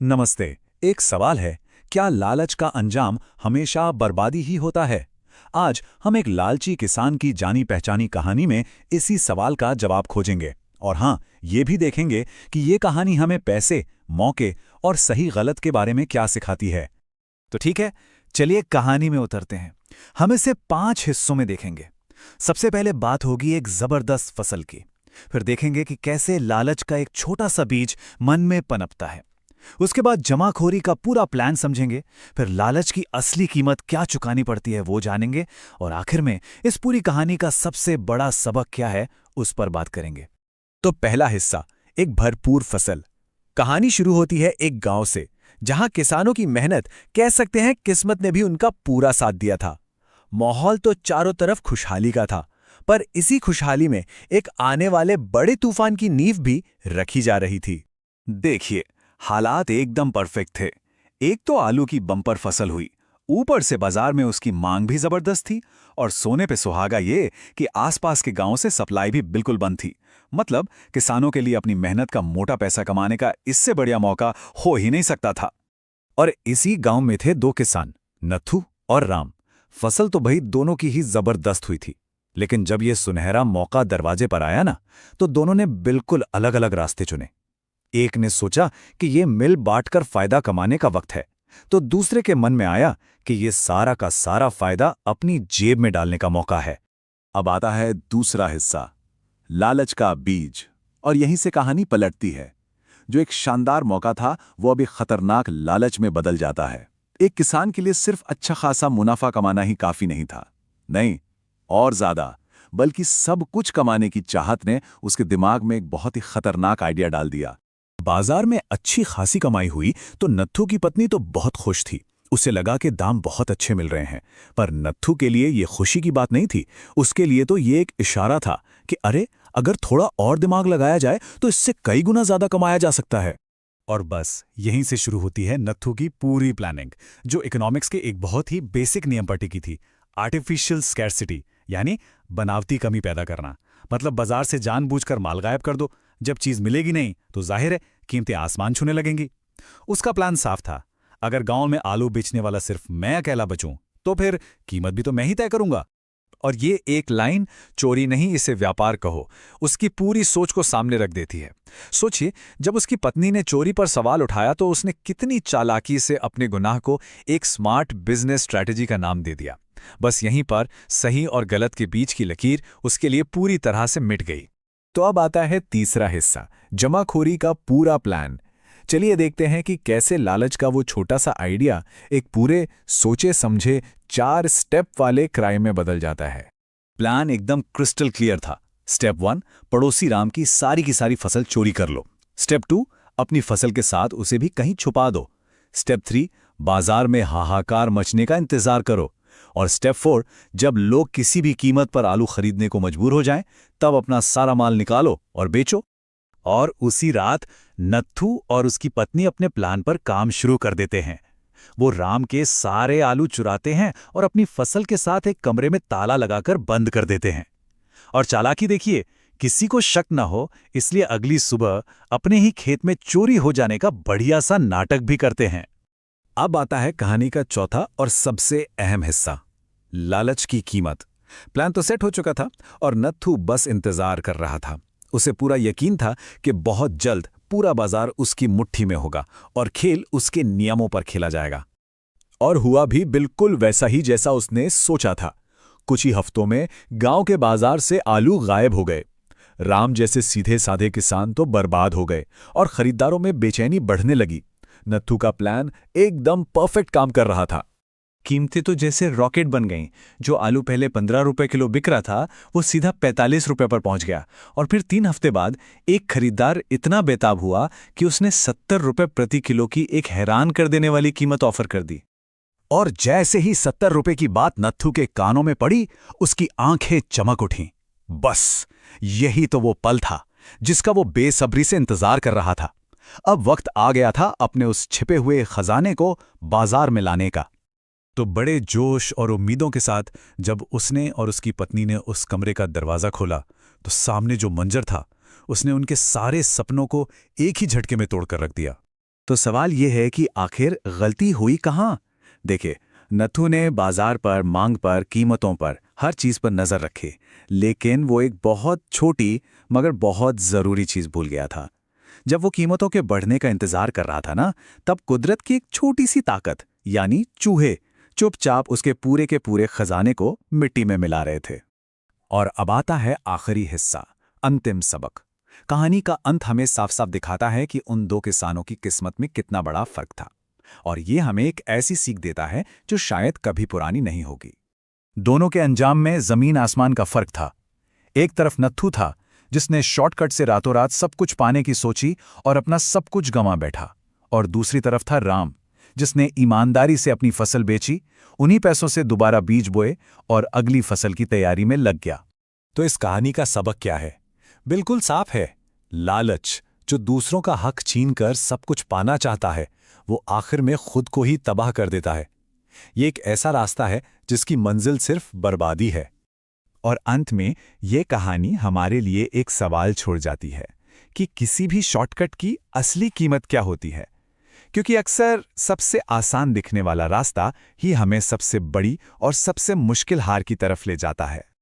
नमस्ते। एक सवाल है, क्या लालच का अंजाम हमेशा बर्बादी ही होता है? आज हम एक लालची किसान की जानी पहचानी कहानी में इसी सवाल का जवाब खोजेंगे। और हाँ, ये भी देखेंगे कि ये कहानी हमें पैसे, मौके और सही गलत के बारे में क्या सिखाती है। तो ठीक है, चलिए कहानी में उतरते हैं। हम इसे 5 हिस्सों में देखेंगे। सबसे पहले बात होगी एक जबरदस्त फसल की। फिर देखेंगे कि कैसे लालच का एक छोटा सा बीज मन में पनपता है। उसके बाद जमाखोरी का पूरा प्लान समझेंगे। फिर लालच की असली कीमत क्या चुकानी पड़ती है वो जानेंगे। और आखिर में इस पूरी कहानी का सबसे बड़ा सबक क्या है उस पर बात करेंगे। तो पहला हिस्सा, एक भरपूर फसल। कहानी शुरू होती है एक गांव से, जहां किसानों की मेहनत, कह सकते हैं किस्मत ने भी उनका पूरा साथ दिया था। माहौल तो चारों तरफ खुशहाली का था, पर इसी खुशहाली में एक आने वाले बड़े तूफान की नींव भी रखी जा रही थी। देखिए, हालात एकदम परफेक्ट थे। एक तो आलू की बम्पर फसल हुई, ऊपर से बाजार में उसकी मांग भी जबरदस्त थी, और सोने पे सुहागा ये कि आसपास के गांव से सप्लाई भी बिल्कुल बंद थी। मतलब किसानों के लिए अपनी मेहनत का मोटा पैसा कमाने का इससे बढ़िया मौका हो ही नहीं सकता था। और इसी गांव में थे दो किसान, नत्थू और राम। फसल तो भाई दोनों की ही जबरदस्त हुई थी, लेकिन जब ये सुनहरा मौका दरवाजे पर आया ना, तो दोनों ने बिल्कुल अलग अलग रास्ते चुने। एक ने सोचा कि ये मिल बांटकर फायदा कमाने का वक्त है, तो दूसरे के मन में आया कि ये सारा का सारा फायदा अपनी जेब में डालने का मौका है। अब आता है दूसरा हिस्सा, लालच का बीज। और यहीं से कहानी पलटती है। जो एक शानदार मौका था, वो अभी खतरनाक लालच में बदल जाता है। एक किसान के लिए सिर्फ अच्छा खासा मुनाफा कमाना ही काफी नहीं था। नहीं, और ज्यादा, बल्कि सब कुछ कमाने की चाहत ने उसके दिमाग में एक बहुत ही खतरनाक आइडिया डाल दिया। बाजार में अच्छी खासी कमाई हुई तो नत्थू की पत्नी तो बहुत खुश थी। उसे लगा कि दाम बहुत अच्छे मिल रहे हैं। पर नत्थू के लिए ये खुशी की बात नहीं थी। उसके लिए तो ये एक इशारा था कि अरे, अगर थोड़ा और दिमाग लगाया जाए तो इससे कई गुना ज्यादा कमाया जा सकता है। और बस यहीं से शुरू होती है नत्थू की पूरी प्लानिंग, जो इकोनॉमिक्स के एक बहुत ही बेसिक नियम पर टिकी थी। आर्टिफिशियल स्कैर्सिटी, यानी बनावटी कमी पैदा करना। मतलब बाजार से जानबूझकर माल गायब कर दो। जब चीज मिलेगी नहीं तो जाहिर है कीमतें आसमान छूने लगेंगी। उसका प्लान साफ था, अगर गांव में आलू बेचने वाला सिर्फ मैं अकेला बचूं, तो फिर कीमत भी तो मैं ही तय करूंगा। और ये एक लाइन, चोरी नहीं इसे व्यापार कहो, उसकी पूरी सोच को सामने रख देती है। सोचिए, जब उसकी पत्नी ने चोरी पर सवाल उठाया तो उसने कितनी चालाकी से अपने गुनाह को एक स्मार्ट बिजनेस स्ट्रैटेजी का नाम दे दिया। बस यहीं पर सही और गलत के बीच की लकीर उसके लिए पूरी तरह से मिट गई। तो अब आता है तीसरा हिस्सा, जमाखोरी का पूरा प्लान। चलिए देखते हैं कि कैसे लालच का वो छोटा सा आइडिया एक पूरे सोचे समझे 4 स्टेप वाले क्राइम में बदल जाता है। प्लान एकदम क्रिस्टल क्लियर था। स्टेप 1, पड़ोसी राम की सारी फसल चोरी कर लो। स्टेप 2, अपनी फसल के साथ उसे भी कहीं छुपा दो। स्टेप 3, बाजार में हाहाकार मचने का इंतजार करो। और स्टेप 4, जब लोग किसी भी कीमत पर आलू खरीदने को मजबूर हो जाएं, तब अपना सारा माल निकालो और बेचो। और उसी रात नत्थू और उसकी पत्नी अपने प्लान पर काम शुरू कर देते हैं। वो राम के सारे आलू चुराते हैं और अपनी फसल के साथ एक कमरे में ताला लगाकर बंद कर देते हैं। और चालाकी देखिए, किसी को शक न हो इसलिए अगली सुबह अपने ही खेत में चोरी हो जाने का बढ़िया सा नाटक भी करते हैं। अब आता है कहानी का चौथा और सबसे अहम हिस्सा, लालच की कीमत। प्लान तो सेट हो चुका था और नत्थू बस इंतजार कर रहा था। उसे पूरा यकीन था कि बहुत जल्द पूरा बाजार उसकी मुट्ठी में होगा और खेल उसके नियमों पर खेला जाएगा। और हुआ भी बिल्कुल वैसा ही जैसा उसने सोचा था। कुछ ही हफ्तों में गांव के बाजार से आलू गायब हो गए। राम जैसे सीधे साधे किसान तो बर्बाद हो गए और खरीदारों में बेचैनी बढ़ने लगी। नत्थू का प्लान एकदम परफेक्ट काम कर रहा था। कीमतें तो जैसे रॉकेट बन गईं। जो आलू पहले 15 रुपए किलो बिक रहा था, वो सीधा 45 रुपए पर पहुंच गया। और फिर 3 हफ्ते बाद एक खरीदार इतना बेताब हुआ कि उसने 70 रुपए प्रति किलो की एक हैरान कर देने वाली कीमत ऑफर कर दी। और जैसे ही 70 रुपए की बात नत्थू के कानों में पड़ी, उसकी आंखें चमक उठीं। बस यही तो वो पल था जिसका वो बेसब्री से इंतजार कर रहा था। अब वक्त आ गया था अपने उस छिपे हुए खजाने को बाजार में लाने का। तो बड़े जोश और उम्मीदों के साथ जब उसने और उसकी पत्नी ने उस कमरे का दरवाज़ा खोला, तो सामने जो मंजर था, उसने उनके सारे सपनों को एक ही झटके में तोड़कर रख दिया। तो सवाल ये है कि आखिर गलती हुई कहाँ? देखिए, नथु ने बाजार पर, मांग पर, कीमतों पर, हर चीज पर नजर रखी, लेकिन वो एक बहुत छोटी मगर बहुत जरूरी चीज भूल गया था। जब वो कीमतों के बढ़ने का इंतजार कर रहा था ना, तब कुदरत की एक छोटी सी ताकत यानी चूहे चुपचाप उसके पूरे के पूरे खजाने को मिट्टी में मिला रहे थे। और अब आता है आखिरी हिस्सा, अंतिम सबक। कहानी का अंत हमें साफ साफ दिखाता है कि उन दो किसानों की किस्मत में कितना बड़ा फर्क था। और ये हमें एक ऐसी सीख देता है जो शायद कभी पुरानी नहीं होगी। दोनों के अंजाम में जमीन आसमान का फर्क था। एक तरफ नत्थू था, जिसने शॉर्टकट से रातों रात सब कुछ पाने की सोची और अपना सब कुछ गंवा बैठा। और दूसरी तरफ था राम, जिसने ईमानदारी से अपनी फसल बेची, उन्हीं पैसों से दोबारा बीज बोए और अगली फसल की तैयारी में लग गया। तो इस कहानी का सबक क्या है? बिल्कुल साफ है। लालच, जो दूसरों का हक छीनकर सब कुछ पाना चाहता है, वो आखिर में खुद को ही तबाह कर देता है। ये एक ऐसा रास्ता है जिसकी मंजिल सिर्फ बर्बादी है। और अंत में ये कहानी हमारे लिए एक सवाल छोड़ जाती है कि किसी भी शॉर्टकट की असली कीमत क्या होती है, क्योंकि अक्सर सबसे आसान दिखने वाला रास्ता ही हमें सबसे बड़ी और सबसे मुश्किल हार की तरफ ले जाता है।